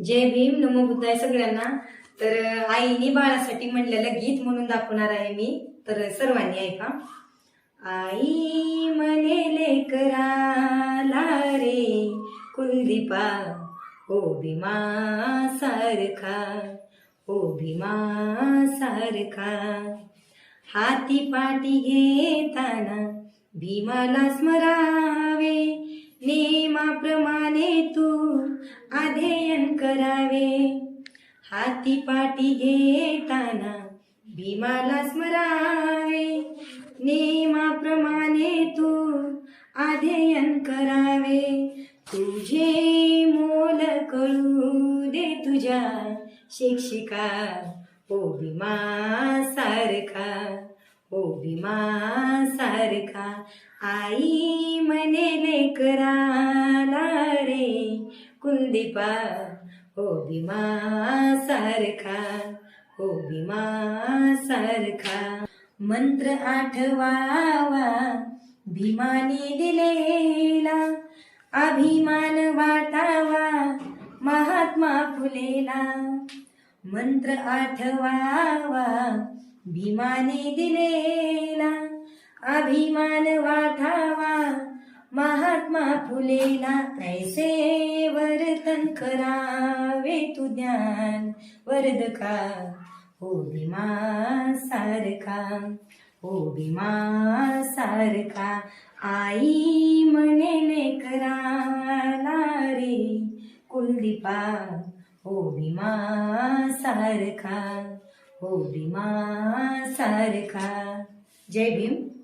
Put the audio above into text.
जय भीम, नमो बुद्धाय सगळ्यांना. तर आईने बाळासाठी म्हणलेलं गीत म्हणून दाखवणार आहे मी. तर सर्वांनी ऐका. आई म्हणे लेकराला रे कुलदीपा, ओ भीमा सारखा, ओ भीमा सारखा. हाती पाटी घेताना भीमाला स्मरावे, नेमाप्रमाणे तू अध्ययन करावे. हाती पाटी घेताना भीमाला स्मरावे, नेमाप्रमाणे तू अध्ययन करावे. तुझे मोल कळू दे तुझ्या शिक्षिका, ओ भीमा सारखा, ओ भीमा सारखा. आई म्हणे लेकराला रे कुलदीपा, ओ भीमा सारखा, ओ भीमा सारखा. मंत्र आठवावा भीमाने दिलेला, अभिमान वाटावा महात्मा फुलेला. मंत्र आठवावा भीमाने दिलेला, अभिमान वाटावा महात्मा फुलेला. ऐसे वर्तन करावे तू ज्ञान वर्धका, ओ भीमा सारखा, ओ भीमा सारखा. आई म्हणे लेकराला रे कुलदीपा, ओ भीमा सारखा, ओ भीमा सारखा. जय भीम.